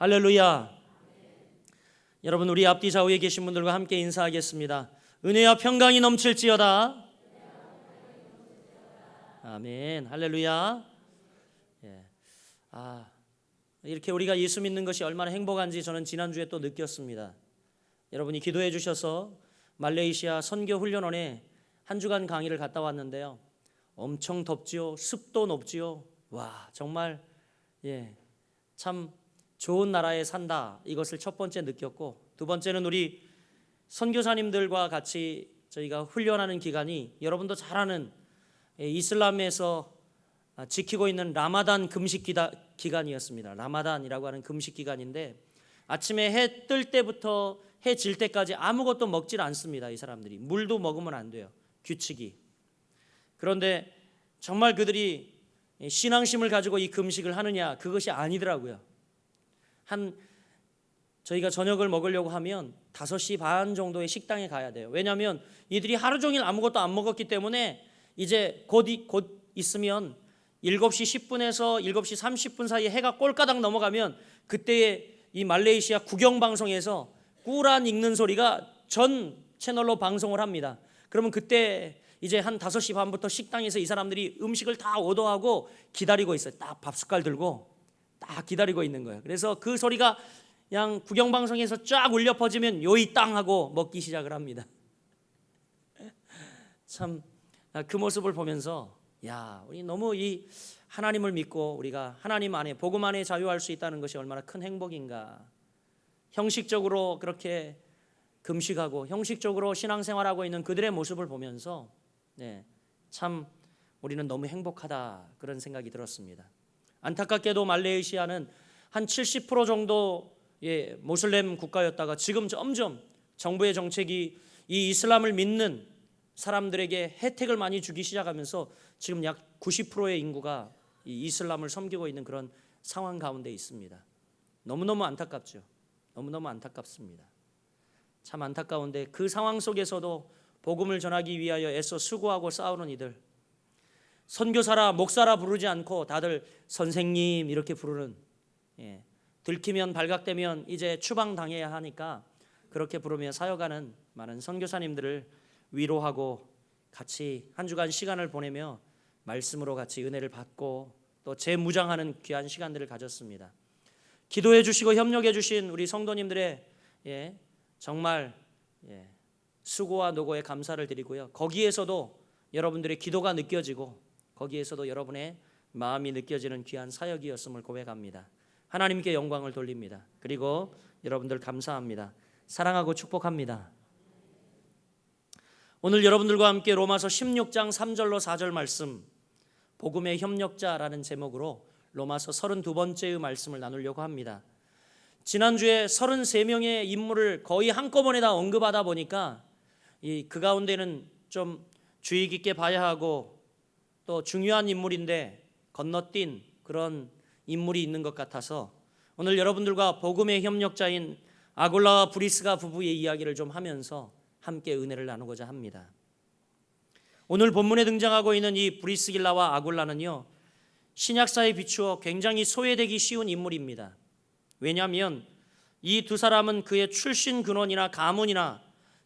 할렐루야. 여러분, 우리 앞뒤 좌우에 계신 분들과 함께 인사하겠습니다. 은혜와 평강이 넘칠지어다. 아멘. 할렐루야. 예. 이렇게 우리가 예수 믿는 것이 얼마나 행복한지 저는 지난주에 또 느꼈습니다. 여러분이 기도해 주셔서 말레이시아 선교 훈련원에 한 주간 강의를 갔다 왔는데요. 엄청 덥지요. 습도 높지요. 와, 정말 참 좋은 나라에 산다, 이것을 첫 번째 느꼈고, 두 번째는 우리 선교사님들과 같이 저희가 훈련하는 기간이 여러분도 잘 아는 이슬람에서 지키고 있는 라마단 금식 기간이었습니다. 라마단이라고 하는 금식 기간인데 아침에 해 뜰 때부터 해 질 때까지 아무것도 먹질 않습니다. 이 사람들이 물도 먹으면 안 돼요. 규칙이. 그런데 정말 그들이 신앙심을 가지고 이 금식을 하느냐, 그것이 아니더라고요. 저희가 저녁을 먹으려고 하면 5시 반 정도의 식당에 가야 돼요. 왜냐하면 이들이 하루 종일 아무것도 안 먹었기 때문에 이제 곧 있으면 7시 10분에서 7시 30분 사이에 해가 꼴까닥 넘어가면 그때에 이 말레이시아 국영방송에서 꾸란 읽는 소리가 전 채널로 방송을 합니다. 그러면 그때 이제 한 5시 반부터 식당에서 이 사람들이 음식을 다 오더하고 기다리고 있어요. 딱 밥숟갈 들고 딱 기다리고 있는 거예요. 그래서 그 소리가 그냥 국영방송에서 쫙 울려 퍼지면 요이 땅 하고 먹기 시작을 합니다. 참 그 모습을 보면서 우리 너무 이 하나님을 믿고 우리가 하나님 안에 복음 안에 자유할 수 있다는 것이 얼마나 큰 행복인가. 형식적으로 그렇게 금식하고 형식적으로 신앙생활하고 있는 그들의 모습을 보면서 참 우리는 너무 행복하다, 그런 생각이 들었습니다. 안타깝게도 말레이시아는 한 70% 정도 모슬렘 국가였다가 지금 점점 정부의 정책이 이 이슬람을 믿는 사람들에게 혜택을 많이 주기 시작하면서 지금 약 90%의 인구가 이 이슬람을 섬기고 있는 그런 상황 가운데 있습니다. 너무너무 안타깝죠. 너무너무 안타깝습니다. 참 안타까운데 그 상황 속에서도 복음을 전하기 위하여 애써 수고하고 싸우는 이들, 선교사라 목사라 부르지 않고 다들 선생님 이렇게 부르는, 들키면 발각되면 이제 추방당해야 하니까 그렇게 부르며 사역하는 많은 선교사님들을 위로하고 같이 한 주간 시간을 보내며 말씀으로 같이 은혜를 받고 또 재무장하는 귀한 시간들을 가졌습니다. 기도해 주시고 협력해 주신 우리 성도님들의 정말 수고와 노고에 감사를 드리고요. 거기에서도 여러분들의 기도가 느껴지고 거기에서도 여러분의 마음이 느껴지는 귀한 사역이었음을 고백합니다. 하나님께 영광을 돌립니다. 그리고 여러분들 감사합니다. 사랑하고 축복합니다. 오늘 여러분들과 함께 로마서 16장 3절로 4절 말씀, 복음의 협력자라는 제목으로 로마서 32번째의 말씀을 나누려고 합니다. 지난주에 33명의 인물을 거의 한꺼번에 다 언급하다 보니까 그 가운데는 좀 주의 깊게 봐야 하고 또 중요한 인물인데 건너뛴 그런 인물이 있는 것 같아서 오늘 여러분들과 복음의 협력자인 아굴라와 브리스가 부부의 이야기를 좀 하면서 함께 은혜를 나누고자 합니다. 오늘 본문에 등장하고 있는 이 브리스길라와 아굴라는요, 신약사에 비추어 굉장히 소외되기 쉬운 인물입니다. 왜냐하면 이 두 사람은 그의 출신 근원이나 가문이나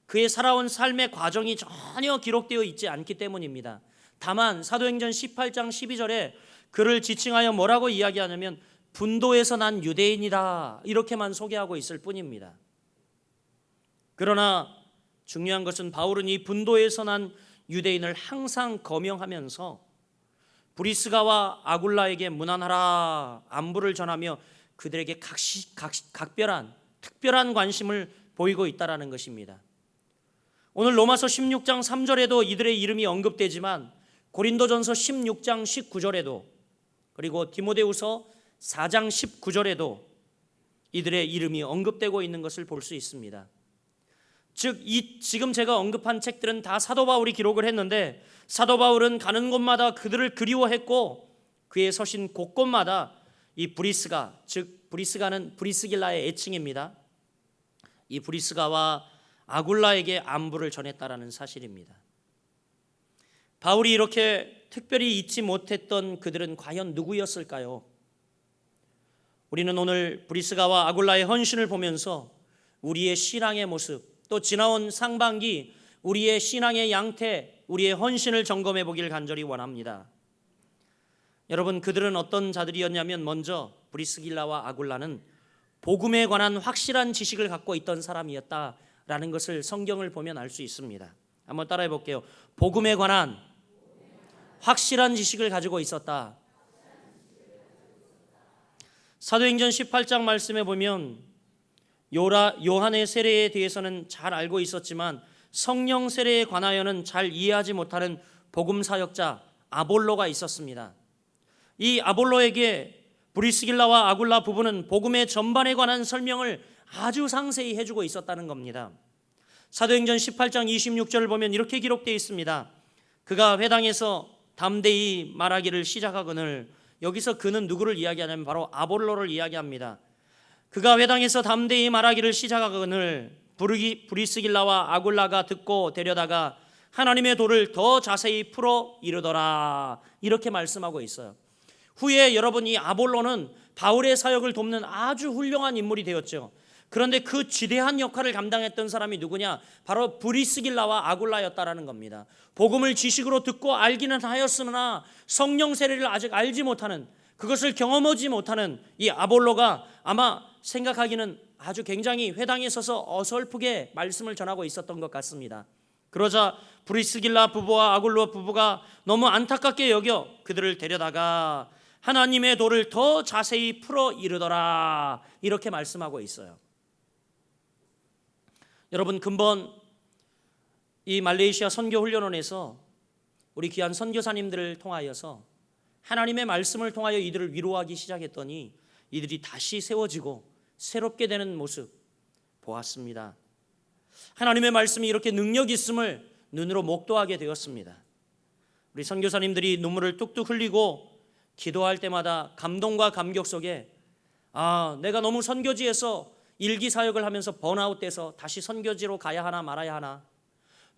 그의 살아온 삶의 과정이 전혀 기록되어 있지 않기 때문입니다. 다만 사도행전 18장 12절에 그를 지칭하여 뭐라고 이야기하냐면 분도에서 난 유대인이다, 이렇게만 소개하고 있을 뿐입니다. 그러나 중요한 것은 바울은 이 분도에서 난 유대인을 항상 거명하면서 브리스가와 아굴라에게 문안하라, 안부를 전하며 그들에게 각별한 특별한 관심을 보이고 있다는 것입니다. 오늘 로마서 16장 3절에도 이들의 이름이 언급되지만 고린도전서 16장 19절에도 그리고 디모데후서 4장 19절에도 이들의 이름이 언급되고 있는 것을 볼 수 있습니다. 즉 지금 제가 언급한 책들은 다 사도 바울이 기록을 했는데 사도 바울은 가는 곳마다 그들을 그리워했고 그의 서신 곳곳마다 이 브리스가, 즉 브리스가는 브리스길라의 애칭입니다. 이 브리스가와 아굴라에게 안부를 전했다라는 사실입니다. 바울이 이렇게 특별히 잊지 못했던 그들은 과연 누구였을까요? 우리는 오늘 브리스가와 아굴라의 헌신을 보면서 우리의 신앙의 모습, 또 지나온 상반기 우리의 신앙의 양태, 우리의 헌신을 점검해 보길 간절히 원합니다. 여러분, 그들은 어떤 자들이었냐면, 먼저 브리스길라와 아굴라는 복음에 관한 확실한 지식을 갖고 있던 사람이었다라는 것을 성경을 보면 알 수 있습니다. 한번 따라해 볼게요. 복음에 관한 확실한 지식을 가지고 있었다. 사도행전 18장 말씀에 보면 요한의 세례에 대해서는 잘 알고 있었지만 성령 세례에 관하여는 잘 이해하지 못하는 복음 사역자 아볼로가 있었습니다. 이 아볼로에게 브리스길라와 아굴라 부부는 복음의 전반에 관한 설명을 아주 상세히 해주고 있었다는 겁니다. 사도행전 18장 26절을 보면 이렇게 기록되어 있습니다. 그가 회당에서 담대히 말하기를 시작하거늘, 여기서 그는 누구를 이야기하냐면 바로 아볼로를 이야기합니다. 그가 회당에서 담대히 말하기를 시작하거늘 브리스길라와 아굴라가 듣고 데려다가 하나님의 도를 더 자세히 풀어 이르더라, 이렇게 말씀하고 있어요. 후에 여러분, 이 아볼로는 바울의 사역을 돕는 아주 훌륭한 인물이 되었죠. 그런데 그 지대한 역할을 감당했던 사람이 누구냐? 바로 브리스길라와 아굴라였다라는 겁니다. 복음을 지식으로 듣고 알기는 하였으나 성령 세례를 아직 알지 못하는, 그것을 경험하지 못하는 이 아볼로가 아마 생각하기는 아주 굉장히 회당에 서서 어설프게 말씀을 전하고 있었던 것 같습니다. 그러자 브리스길라 부부와 아굴라 부부가 너무 안타깝게 여겨 그들을 데려다가 하나님의 도를 더 자세히 풀어 이르더라, 이렇게 말씀하고 있어요. 여러분, 근본 이 말레이시아 선교훈련원에서 우리 귀한 선교사님들을 통하여서 하나님의 말씀을 통하여 이들을 위로하기 시작했더니 이들이 다시 세워지고 새롭게 되는 모습 보았습니다. 하나님의 말씀이 이렇게 능력 있음을 눈으로 목도하게 되었습니다. 우리 선교사님들이 눈물을 뚝뚝 흘리고 기도할 때마다 감동과 감격 속에 내가 너무 선교지에서 일기 사역을 하면서 번아웃돼서 다시 선교지로 가야 하나 말아야 하나,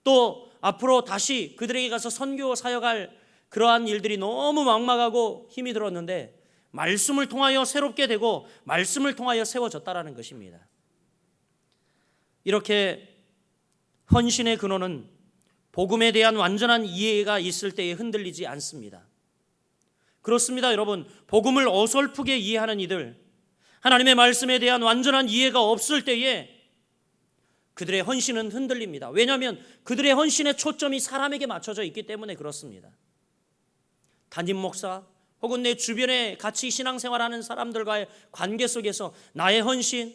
또 앞으로 다시 그들에게 가서 선교 사역할 그러한 일들이 너무 막막하고 힘이 들었는데 말씀을 통하여 새롭게 되고 말씀을 통하여 세워졌다라는 것입니다. 이렇게 헌신의 근원은 복음에 대한 완전한 이해가 있을 때에 흔들리지 않습니다. 그렇습니다, 여러분. 복음을 어설프게 이해하는 이들, 하나님의 말씀에 대한 완전한 이해가 없을 때에 그들의 헌신은 흔들립니다. 왜냐하면 그들의 헌신의 초점이 사람에게 맞춰져 있기 때문에 그렇습니다. 담임 목사 혹은 내 주변에 같이 신앙생활하는 사람들과의 관계 속에서 나의 헌신,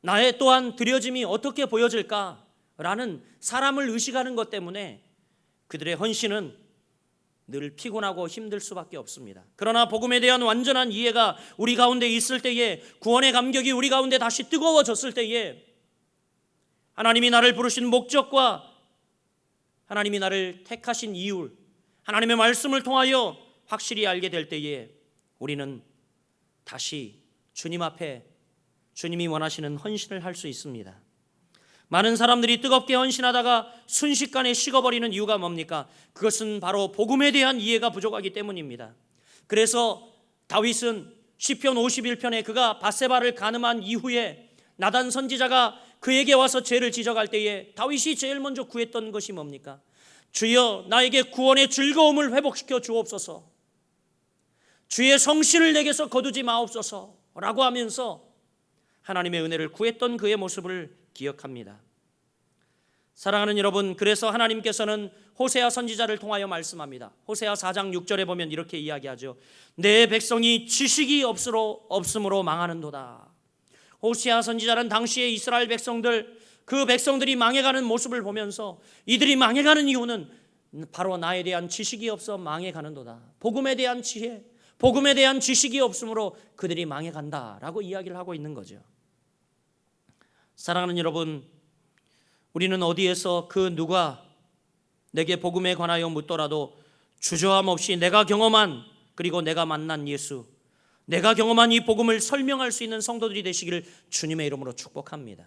나의 또한 드려짐이 어떻게 보여질까라는 사람을 의식하는 것 때문에 그들의 헌신은 늘 피곤하고 힘들 수밖에 없습니다. 그러나 복음에 대한 완전한 이해가 우리 가운데 있을 때에, 구원의 감격이 우리 가운데 다시 뜨거워졌을 때에, 하나님이 나를 부르신 목적과 하나님이 나를 택하신 이유, 하나님의 말씀을 통하여 확실히 알게 될 때에 우리는 다시 주님 앞에 주님이 원하시는 헌신을 할 수 있습니다. 많은 사람들이 뜨겁게 헌신하다가 순식간에 식어버리는 이유가 뭡니까? 그것은 바로 복음에 대한 이해가 부족하기 때문입니다. 그래서 다윗은 시편 51편에 그가 밧세바를 간음한 이후에 나단 선지자가 그에게 와서 죄를 지적할 때에 다윗이 제일 먼저 구했던 것이 뭡니까? 주여, 나에게 구원의 즐거움을 회복시켜 주옵소서, 주의 성신을 내게서 거두지 마옵소서 라고 하면서 하나님의 은혜를 구했던 그의 모습을 기억합니다. 사랑하는 여러분, 그래서 하나님께서는 호세아 선지자를 통하여 말씀합니다. 호세아 4장 6절에 보면 이렇게 이야기하죠. 내 백성이 지식이 없으므로 망하는도다. 호세아 선지자는 당시의 이스라엘 백성들, 그 백성들이 망해가는 모습을 보면서 이들이 망해가는 이유는 바로 나에 대한 지식이 없어 망해가는도다. 복음에 대한 지혜, 복음에 대한 지식이 없으므로 그들이 망해간다라고 이야기를 하고 있는 거죠. 사랑하는 여러분, 우리는 어디에서 그 누가 내게 복음에 관하여 묻더라도 주저함 없이 내가 경험한, 그리고 내가 만난 예수, 내가 경험한 이 복음을 설명할 수 있는 성도들이 되시기를 주님의 이름으로 축복합니다.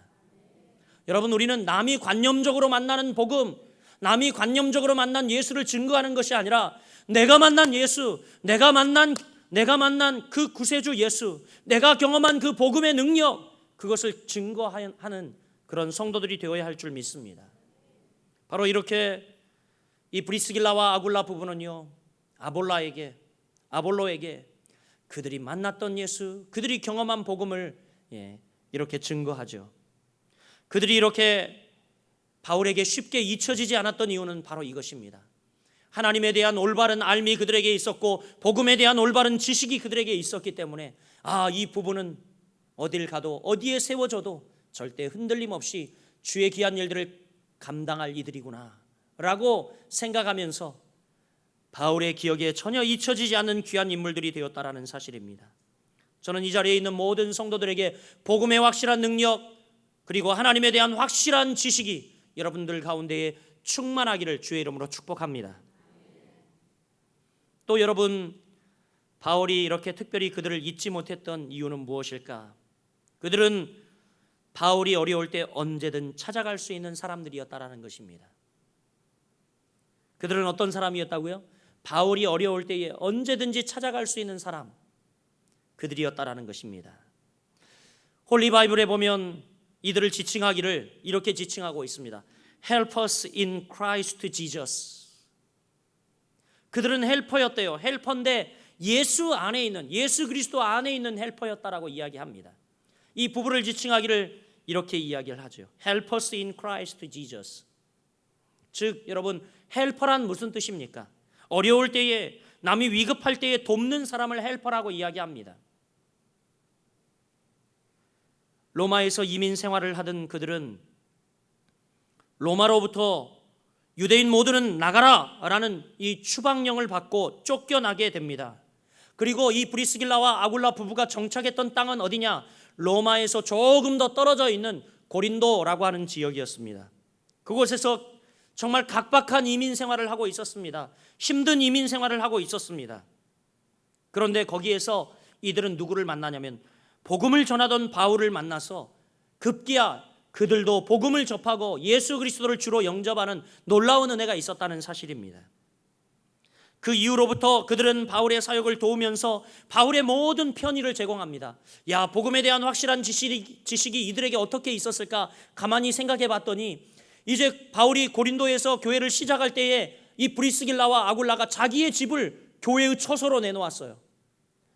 여러분, 우리는 남이 관념적으로 만나는 복음, 남이 관념적으로 만난 예수를 증거하는 것이 아니라 내가 만난 예수, 내가 만난 내가 만난 그 구세주 예수, 내가 경험한 그 복음의 능력, 그것을 증거하는 그런 성도들이 되어야 할 줄 믿습니다. 바로 이렇게 이 브리스길라와 아굴라 부부는요, 아볼로에게 그들이 만났던 예수, 그들이 경험한 복음을 이렇게 증거하죠. 그들이 이렇게 바울에게 쉽게 잊혀지지 않았던 이유는 바로 이것입니다. 하나님에 대한 올바른 알미 그들에게 있었고 복음에 대한 올바른 지식이 그들에게 있었기 때문에 이 부부는 어딜 가도 어디에 세워져도 절대 흔들림 없이 주의 귀한 일들을 감당할 이들이구나 라고 생각하면서 바울의 기억에 전혀 잊혀지지 않는 귀한 인물들이 되었다라는 사실입니다. 저는 이 자리에 있는 모든 성도들에게 복음의 확실한 능력 그리고 하나님에 대한 확실한 지식이 여러분들 가운데에 충만하기를 주의 이름으로 축복합니다. 또 여러분, 바울이 이렇게 특별히 그들을 잊지 못했던 이유는 무엇일까? 그들은 바울이 어려울 때 언제든 찾아갈 수 있는 사람들이었다라는 것입니다. 그들은 어떤 사람이었다고요? 바울이 어려울 때에 언제든지 찾아갈 수 있는 사람, 그들이었다라는 것입니다. 홀리 바이블에 보면 이들을 지칭하기를 이렇게 지칭하고 있습니다. Help us in Christ Jesus. 그들은 헬퍼였대요. 헬퍼인데 예수 안에 있는, 예수 그리스도 안에 있는 헬퍼였다라고 이야기합니다. 이 부부를 지칭하기를 이렇게 이야기를 하죠. Help us in Christ Jesus. 즉 여러분, 헬퍼란 무슨 뜻입니까? 어려울 때에, 남이 위급할 때에 돕는 사람을 헬퍼라고 이야기합니다. 로마에서 이민 생활을 하던 그들은 로마로부터 유대인 모두는 나가라 라는 이 추방령을 받고 쫓겨나게 됩니다. 그리고 이 브리스길라와 아굴라 부부가 정착했던 땅은 어디냐? 로마에서 조금 더 떨어져 있는 고린도라고 하는 지역이었습니다. 그곳에서 정말 각박한 이민 생활을 하고 있었습니다. 힘든 이민 생활을 하고 있었습니다. 그런데 거기에서 이들은 누구를 만나냐면 복음을 전하던 바울을 만나서 급기야 그들도 복음을 접하고 예수 그리스도를 주로 영접하는 놀라운 은혜가 있었다는 사실입니다. 그 이후로부터 그들은 바울의 사역을 도우면서 바울의 모든 편의를 제공합니다. 복음에 대한 확실한 지식이 이들에게 어떻게 있었을까 가만히 생각해 봤더니 이제 바울이 고린도에서 교회를 시작할 때에 이 브리스길라와 아굴라가 자기의 집을 교회의 처소로 내놓았어요.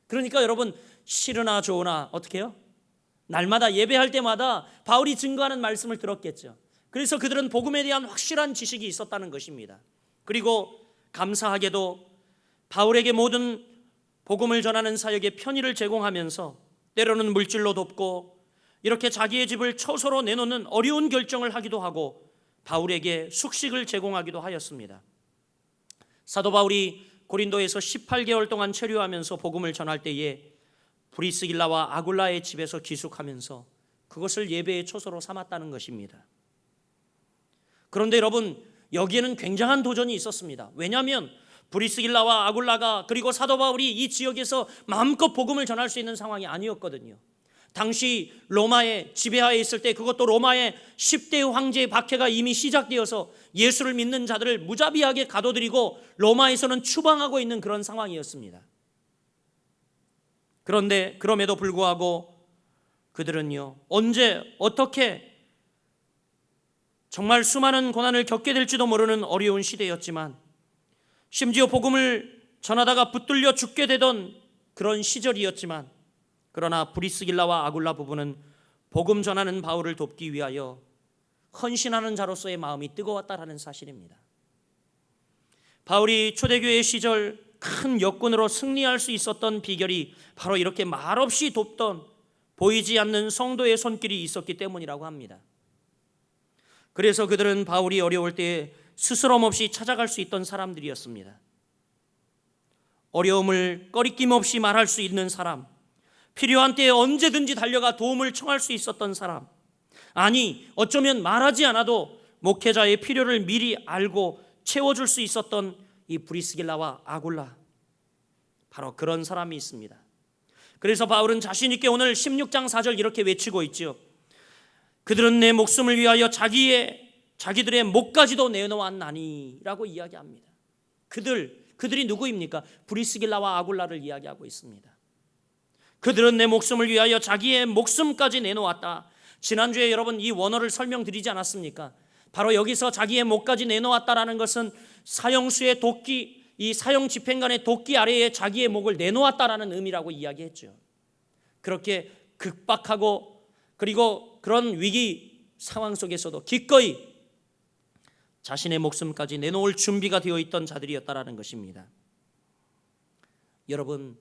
그러니까 여러분, 싫으나 좋으나 어떻게 해요? 날마다 예배할 때마다 바울이 증거하는 말씀을 들었겠죠. 그래서 그들은 복음에 대한 확실한 지식이 있었다는 것입니다. 그리고 감사하게도 바울에게 모든 복음을 전하는 사역에 편의를 제공하면서 때로는 물질로 돕고 이렇게 자기의 집을 처소로 내놓는 어려운 결정을 하기도 하고 바울에게 숙식을 제공하기도 하였습니다. 사도 바울이 고린도에서 18개월 동안 체류하면서 복음을 전할 때에 브리스길라와 아굴라의 집에서 기숙하면서 그것을 예배의 초소로 삼았다는 것입니다. 그런데 여러분, 여기에는 굉장한 도전이 있었습니다. 왜냐하면 브리스길라와 아굴라가 그리고 사도 바울이 이 지역에서 마음껏 복음을 전할 수 있는 상황이 아니었거든요. 당시 로마의 지배하에 있을 때 그것도 로마의 10대 황제의 박해가 이미 시작되어서 예수를 믿는 자들을 무자비하게 가둬들이고 로마에서는 추방하고 있는 그런 상황이었습니다. 그런데 그럼에도 불구하고 그들은요, 언제 어떻게 정말 수많은 고난을 겪게 될지도 모르는 어려운 시대였지만 심지어 복음을 전하다가 붙들려 죽게 되던 그런 시절이었지만 그러나 브리스길라와 아굴라 부부는 복음 전하는 바울을 돕기 위하여 헌신하는 자로서의 마음이 뜨거웠다라는 사실입니다. 바울이 초대교회 시절 큰 역군으로 승리할 수 있었던 비결이 바로 이렇게 말없이 돕던 보이지 않는 성도의 손길이 있었기 때문이라고 합니다. 그래서 그들은 바울이 어려울 때에 스스럼 없이 찾아갈 수 있던 사람들이었습니다. 어려움을 꺼리낌 없이 말할 수 있는 사람, 필요한 때에 언제든지 달려가 도움을 청할 수 있었던 사람, 아니 어쩌면 말하지 않아도 목회자의 필요를 미리 알고 채워줄 수 있었던 이 브리스길라와 아굴라, 바로 그런 사람이 있습니다. 그래서 바울은 자신 있게 오늘 16장 4절 이렇게 외치고 있죠. 그들은 내 목숨을 위하여 자기들의 목까지도 내놓았나니 라고 이야기합니다. 그들 그들이 누구입니까? 브리스길라와 아굴라를 이야기하고 있습니다. 그들은 내 목숨을 위하여 자기의 목숨까지 내놓았다. 지난주에 여러분 이 원어를 설명드리지 않았습니까? 바로 여기서 자기의 목까지 내놓았다라는 것은 사형수의 도끼, 이 사형 집행관의 도끼 아래에 자기의 목을 내놓았다라는 의미라고 이야기했죠. 그렇게 극박하고 그리고 그런 위기 상황 속에서도 기꺼이 자신의 목숨까지 내놓을 준비가 되어 있던 자들이었다라는 것입니다. 여러분,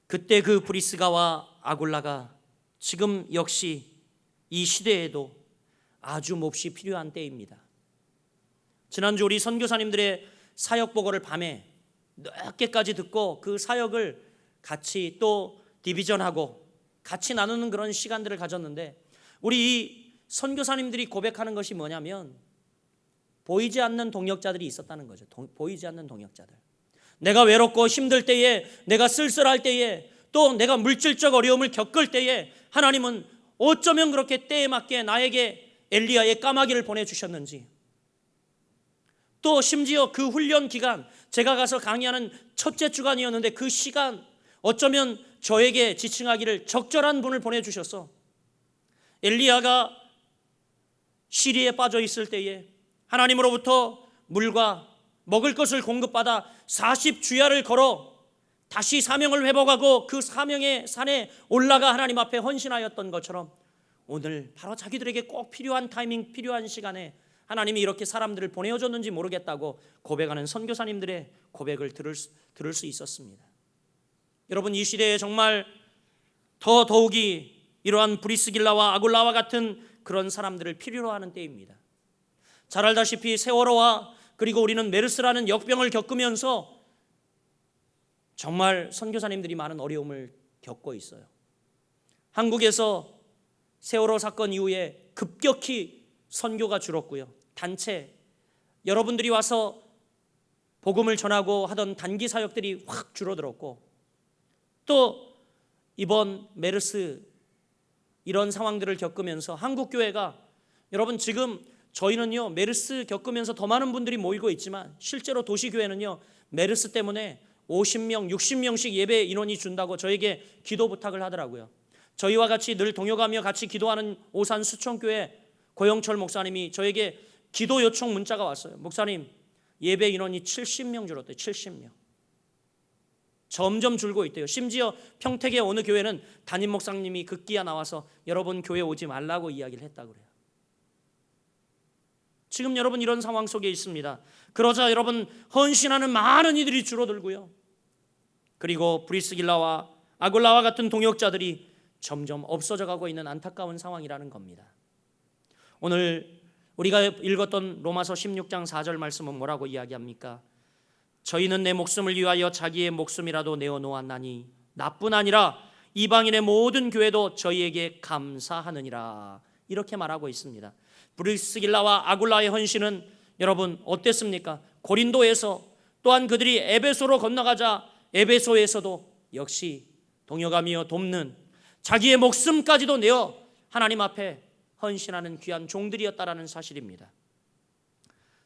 그때 그 브리스가와 아굴라가 지금 역시 이 시대에도 아주 몹시 필요한 때입니다. 지난주 우리 선교사님들의 사역 보고를 밤에 늦게까지 듣고 그 사역을 같이 또 디비전하고 같이 나누는 그런 시간들을 가졌는데, 우리 이 선교사님들이 고백하는 것이 뭐냐면 보이지 않는 동역자들이 있었다는 거죠. 보이지 않는 동역자들. 내가 외롭고 힘들 때에, 내가 쓸쓸할 때에, 또 내가 물질적 어려움을 겪을 때에 하나님은 어쩌면 그렇게 때에 맞게 나에게 엘리야의 까마귀를 보내주셨는지, 또 심지어 그 훈련 기간, 제가 가서 강의하는 첫째 주간이었는데 그 시간 어쩌면 저에게 지칭하기를 적절한 분을 보내주셔서 엘리야가 시리에 빠져 있을 때에 하나님으로부터 물과 먹을 것을 공급받아 40주야를 걸어 다시 사명을 회복하고 그 사명의 산에 올라가 하나님 앞에 헌신하였던 것처럼 오늘 바로 자기들에게 꼭 필요한 타이밍, 필요한 시간에 하나님이 이렇게 사람들을 보내어줬는지 모르겠다고 고백하는 선교사님들의 고백을 들을 수 있었습니다. 여러분, 이 시대에 정말 더욱이 이러한 브리스길라와 아굴라와 같은 그런 사람들을 필요로 하는 때입니다. 잘 알다시피 세월호와 그리고 우리는 메르스라는 역병을 겪으면서 정말 선교사님들이 많은 어려움을 겪고 있어요. 한국에서 세월호 사건 이후에 급격히 선교가 줄었고요. 단체, 여러분들이 와서 복음을 전하고 하던 단기 사역들이 확 줄어들었고, 또 이번 메르스 이런 상황들을 겪으면서 한국 교회가, 여러분 지금 저희는요 메르스 겪으면서 더 많은 분들이 모이고 있지만 실제로 도시교회는요 메르스 때문에 50명, 60명씩 예배 인원이 준다고 저에게 기도 부탁을 하더라고요. 저희와 같이 늘 동역하며 같이 기도하는 오산 수천교회 고영철 목사님이 저에게 기도 요청 문자가 왔어요. 목사님, 예배 인원이 70명 줄었대요. 70명. 점점 줄고 있대요. 심지어 평택의 어느 교회는 담임 목사님이 급기야 나와서 여러분 교회 오지 말라고 이야기를 했다고 그래요. 지금 여러분 이런 상황 속에 있습니다. 그러자 여러분 헌신하는 많은 이들이 줄어들고요. 그리고 브리스길라와 아굴라와 같은 동역자들이 점점 없어져 가고 있는 안타까운 상황이라는 겁니다. 오늘 우리가 읽었던 로마서 16장 4절 말씀은 뭐라고 이야기합니까? 저희는 내 목숨을 위하여 자기의 목숨이라도 내어놓았나니 나뿐 아니라 이방인의 모든 교회도 저희에게 감사하느니라, 이렇게 말하고 있습니다. 브리스길라와 아굴라의 헌신은 여러분 어땠습니까? 고린도에서, 또한 그들이 에베소로 건너가자 에베소에서도 역시 동역하며 돕는, 자기의 목숨까지도 내어 하나님 앞에 헌신하는 귀한 종들이었다라는 사실입니다.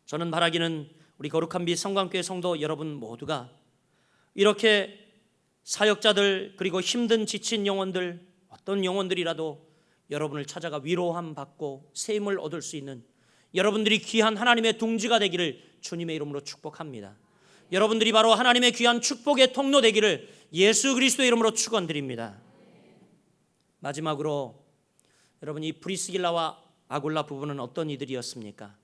저는 바라기는 우리 거룩한 빛 성광교회 성도 여러분 모두가 이렇게 사역자들, 그리고 힘든 지친 영혼들, 어떤 영혼들이라도 여러분을 찾아가 위로함 받고 새 힘을 얻을 수 있는 여러분들이 귀한 하나님의 둥지가 되기를 주님의 이름으로 축복합니다. 여러분들이 바로 하나님의 귀한 축복의 통로 되기를 예수 그리스도의 이름으로 축원드립니다. 마지막으로 여러분, 이 브리스길라와 아굴라 부부는 어떤 이들이었습니까?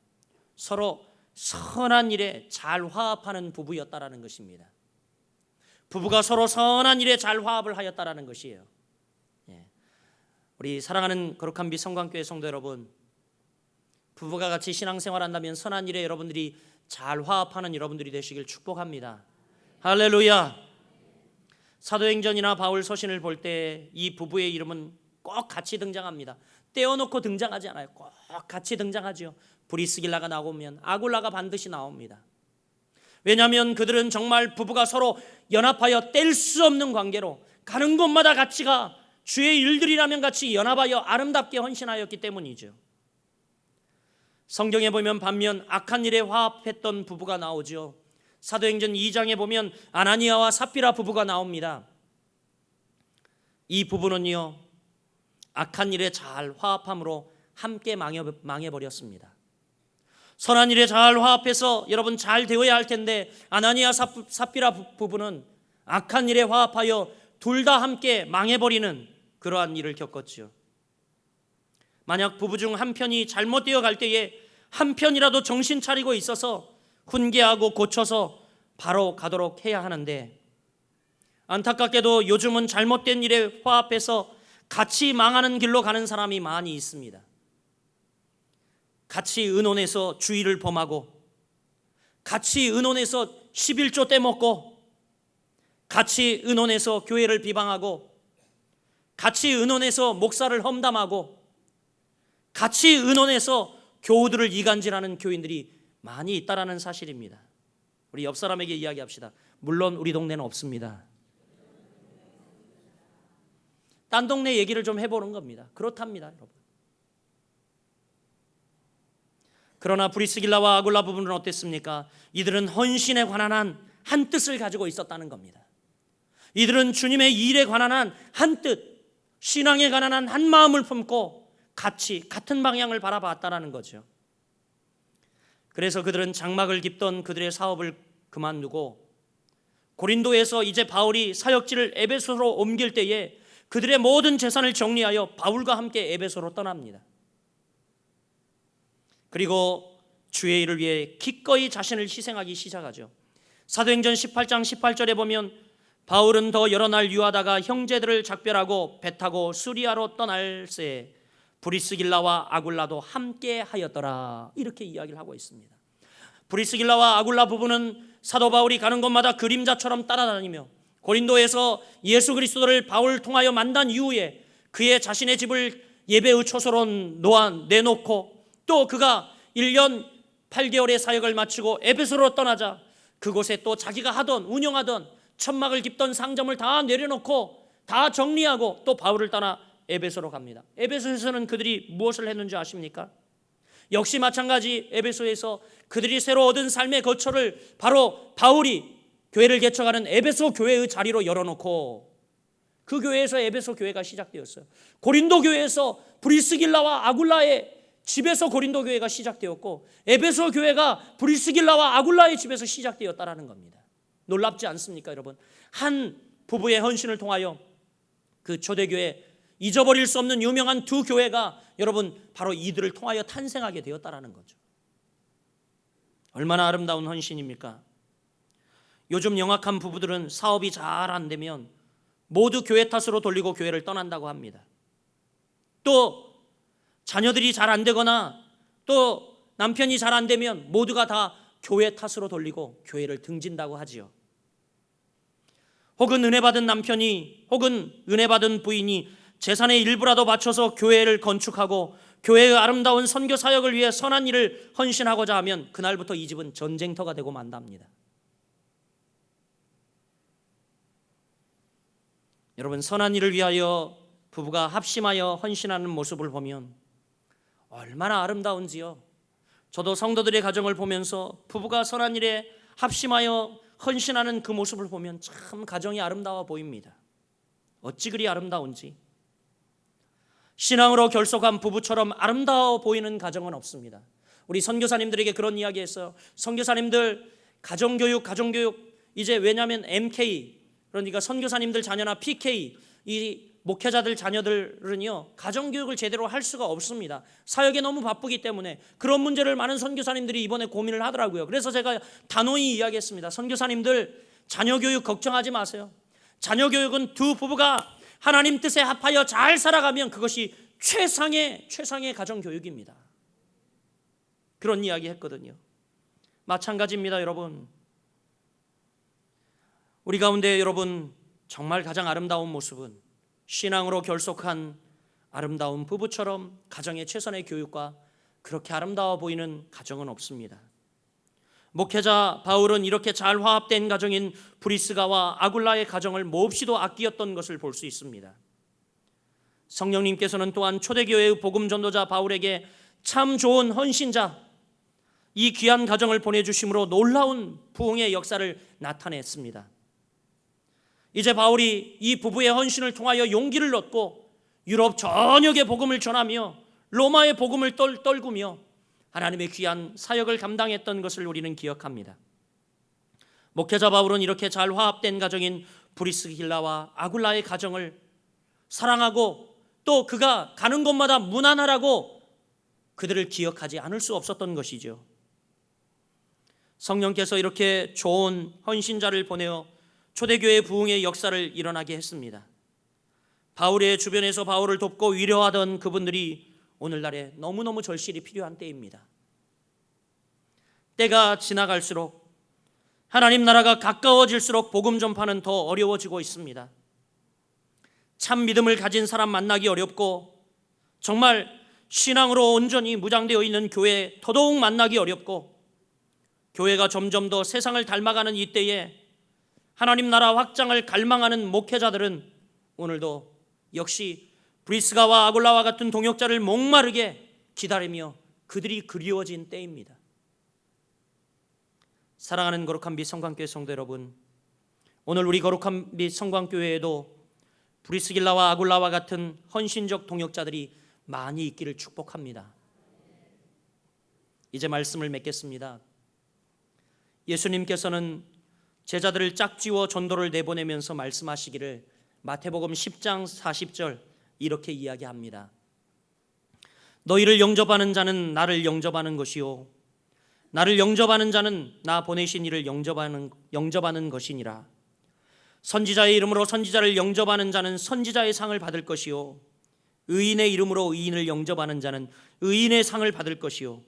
서로 선한 일에 잘 화합하는 부부였다라는 것입니다. 부부가 서로 선한 일에 잘 화합을 하였다라는 것이에요. 우리 사랑하는 거룩한 빛 성광교회 성도 여러분, 부부가 같이 신앙생활 한다면 선한 일에 여러분들이 잘 화합하는 여러분들이 되시길 축복합니다. 할렐루야. 사도행전이나 바울 서신을 볼 때 이 부부의 이름은 꼭 같이 등장합니다. 떼어놓고 등장하지 않아요. 꼭 같이 등장하죠. 브리스길라가 나오면 아굴라가 반드시 나옵니다. 왜냐하면 그들은 정말 부부가 서로 연합하여 뗄 수 없는 관계로 가는 곳마다 같이 가 주의 일들이라면 같이 연합하여 아름답게 헌신하였기 때문이죠. 성경에 보면 반면 악한 일에 화합했던 부부가 나오죠. 사도행전 2장에 보면 아나니아와 삽비라 부부가 나옵니다. 이 부부는요, 악한 일에 잘 화합함으로 함께 망해버렸습니다. 선한 일에 잘 화합해서 여러분 잘 되어야 할 텐데 아나니아 삽비라 부부는 악한 일에 화합하여 둘 다 함께 망해버리는 그러한 일을 겪었지요. 만약 부부 중 한 편이 잘못되어 갈 때에 한 편이라도 정신 차리고 있어서 훈계하고 고쳐서 바로 가도록 해야 하는데, 안타깝게도 요즘은 잘못된 일에 화합해서 같이 망하는 길로 가는 사람이 많이 있습니다. 같이 의논해서 주의를 범하고, 같이 의논해서 11조 떼먹고, 같이 의논해서 교회를 비방하고, 같이 의논해서 목사를 험담하고, 같이 의논해서 교우들을 이간질하는 교인들이 많이 있다라는 사실입니다. 우리 옆 사람에게 이야기합시다. 물론 우리 동네는 없습니다. 딴 동네 얘기를 좀 해보는 겁니다. 그렇답니다, 여러분. 그러나 브리스길라와 아굴라 부부는 어땠습니까? 이들은 헌신에 관한 한 뜻을 가지고 있었다는 겁니다. 이들은 주님의 일에 관한 한 뜻, 신앙에 관한 한 마음을 품고 같은 방향을 바라봤다라는 거죠. 그래서 그들은 장막을 깁던 그들의 사업을 그만두고 고린도에서 이제 바울이 사역지를 에베소로 옮길 때에 그들의 모든 재산을 정리하여 바울과 함께 에베소로 떠납니다. 그리고 주의 일을 위해 기꺼이 자신을 희생하기 시작하죠. 사도행전 18장 18절에 보면 바울은 더 여러 날 유하다가 형제들을 작별하고 배 타고 수리아로 떠날 새 브리스길라와 아굴라도 함께 하였더라, 이렇게 이야기를 하고 있습니다. 브리스길라와 아굴라 부부는 사도 바울이 가는 곳마다 그림자처럼 따라다니며 고린도에서 예수 그리스도를 바울을 통하여 만난 이후에 그의 자신의 집을 예배의 초소로 내놓고, 또 그가 1년 8개월의 사역을 마치고 에베소로 떠나자 그곳에 또 자기가 운영하던 천막을 깁던 상점을 다 내려놓고 다 정리하고 또 바울을 따라 에베소로 갑니다. 에베소에서는 그들이 무엇을 했는지 아십니까? 역시 마찬가지 에베소에서 그들이 새로 얻은 삶의 거처를 바로 바울이 교회를 개척하는 에베소 교회의 자리로 열어놓고 그 교회에서 에베소 교회가 시작되었어요. 고린도 교회에서 브리스길라와 아굴라의 집에서 고린도 교회가 시작되었고 에베소 교회가 브리스길라와 아굴라의 집에서 시작되었다라는 겁니다. 놀랍지 않습니까, 여러분? 한 부부의 헌신을 통하여 그 초대교회, 잊어버릴 수 없는 유명한 두 교회가 여러분 바로 이들을 통하여 탄생하게 되었다라는 거죠. 얼마나 아름다운 헌신입니까? 요즘 영악한 부부들은 사업이 잘 안 되면 모두 교회 탓으로 돌리고 교회를 떠난다고 합니다. 또 자녀들이 잘 안 되거나 또 남편이 잘 안 되면 모두가 다 교회 탓으로 돌리고 교회를 등진다고 하지요. 혹은 은혜 받은 남편이 혹은 은혜 받은 부인이 재산의 일부라도 바쳐서 교회를 건축하고 교회의 아름다운 선교 사역을 위해 선한 일을 헌신하고자 하면 그날부터 이 집은 전쟁터가 되고 만답니다. 여러분, 선한 일을 위하여 부부가 합심하여 헌신하는 모습을 보면 얼마나 아름다운지요. 저도 성도들의 가정을 보면서 부부가 선한 일에 합심하여 헌신하는 그 모습을 보면 참 가정이 아름다워 보입니다. 어찌 그리 아름다운지. 신앙으로 결속한 부부처럼 아름다워 보이는 가정은 없습니다. 우리 선교사님들에게 그런 이야기 했어요. 선교사님들 가정교육 이제 왜냐하면 MK, 그러니까 선교사님들 자녀나 PK, 이 목회자들 자녀들은요 가정교육을 제대로 할 수가 없습니다. 사역에 너무 바쁘기 때문에. 그런 문제를 많은 선교사님들이 이번에 고민을 하더라고요. 그래서 제가 단호히 이야기했습니다. 선교사님들 자녀교육 걱정하지 마세요. 자녀교육은 두 부부가 하나님 뜻에 합하여 잘 살아가면 그것이 최상의 가정교육입니다. 그런 이야기 했거든요. 마찬가지입니다, 여러분. 우리 가운데 여러분 정말 가장 아름다운 모습은 신앙으로 결속한 아름다운 부부처럼 가정의 최선의 교육과 그렇게 아름다워 보이는 가정은 없습니다. 목회자 바울은 이렇게 잘 화합된 가정인 브리스가와 아굴라의 가정을 몹시도 아끼었던 것을 볼 수 있습니다. 성령님께서는 또한 초대교회의 복음 전도자 바울에게 참 좋은 헌신자, 이 귀한 가정을 보내주심으로 놀라운 부흥의 역사를 나타냈습니다. 이제 바울이 이 부부의 헌신을 통하여 용기를 얻고 유럽 전역의 복음을 전하며 로마의 복음을 떨구며 하나님의 귀한 사역을 감당했던 것을 우리는 기억합니다. 목회자 바울은 이렇게 잘 화합된 가정인 브리스길라와 아굴라의 가정을 사랑하고 또 그가 가는 곳마다 무난하라고 그들을 기억하지 않을 수 없었던 것이죠. 성령께서 이렇게 좋은 헌신자를 보내어 초대교회 부흥의 역사를 일어나게 했습니다. 바울의 주변에서 바울을 돕고 위로하던 그분들이 오늘날에 너무너무 절실히 필요한 때입니다. 때가 지나갈수록 하나님 나라가 가까워질수록 복음 전파는 더 어려워지고 있습니다. 참 믿음을 가진 사람 만나기 어렵고 정말 신앙으로 온전히 무장되어 있는 교회 더더욱 만나기 어렵고 교회가 점점 더 세상을 닮아가는 이때에 하나님 나라 확장을 갈망하는 목회자들은 오늘도 역시 브리스가와 아굴라와 같은 동역자를 목마르게 기다리며 그들이 그리워진 때입니다. 사랑하는 거룩한 빛 성광교회 성도 여러분, 오늘 우리 거룩한 빛 성광교회에도 브리스길라와 아굴라와 같은 헌신적 동역자들이 많이 있기를 축복합니다. 이제 말씀을 맺겠습니다. 예수님께서는 제자들을 짝지워 전도를 내보내면서 말씀하시기를 마태복음 10장 40절 이렇게 이야기합니다. 너희를 영접하는 자는 나를 영접하는 것이요 나를 영접하는 자는 나 보내신 이를 영접하는 것이니라. 선지자의 이름으로 선지자를 영접하는 자는 선지자의 상을 받을 것이요 의인의 이름으로 의인을 영접하는 자는 의인의 상을 받을 것이요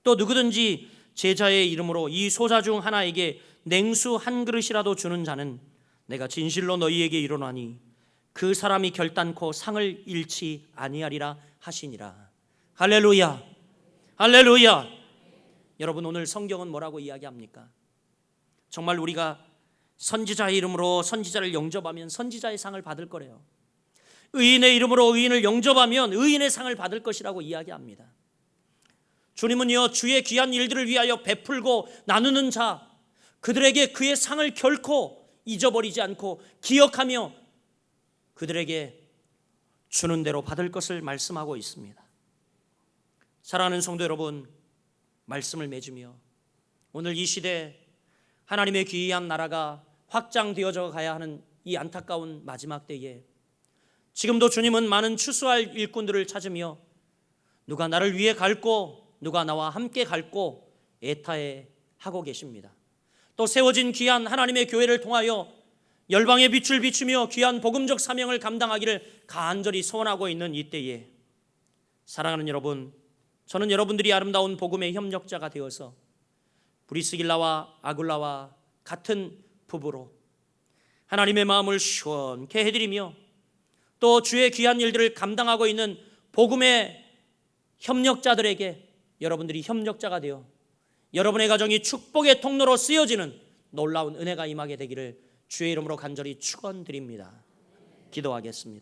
또 누구든지 제자의 이름으로 이 소자 중 하나에게 냉수 한 그릇이라도 주는 자는 내가 진실로 너희에게 이르노니 그 사람이 결단코 상을 잃지 아니하리라 하시니라. 할렐루야, 할렐루야. 여러분, 오늘 성경은 뭐라고 이야기합니까? 정말 우리가 선지자의 이름으로 선지자를 영접하면 선지자의 상을 받을 거래요. 의인의 이름으로 의인을 영접하면 의인의 상을 받을 것이라고 이야기합니다. 주님은요, 주의 귀한 일들을 위하여 베풀고 나누는 자, 그들에게 그의 상을 결코 잊어버리지 않고 기억하며 그들에게 주는 대로 받을 것을 말씀하고 있습니다. 사랑하는 성도 여러분, 말씀을 맺으며 오늘 이 시대 하나님의 귀한 나라가 확장되어져 가야 하는 이 안타까운 마지막 때에 지금도 주님은 많은 추수할 일꾼들을 찾으며 누가 나를 위해 갈고 누가 나와 함께 갈고 애타해 하고 계십니다. 또 세워진 귀한 하나님의 교회를 통하여 열방의 빛을 비추며 귀한 복음적 사명을 감당하기를 간절히 소원하고 있는 이때에 사랑하는 여러분, 저는 여러분들이 아름다운 복음의 협력자가 되어서 브리스길라와 아굴라와 같은 부부로 하나님의 마음을 시원케 해드리며 또 주의 귀한 일들을 감당하고 있는 복음의 협력자들에게 여러분들이 협력자가 되어 여러분의 가정이 축복의 통로로 쓰여지는 놀라운 은혜가 임하게 되기를 주의 이름으로 간절히 축원드립니다. 기도하겠습니다.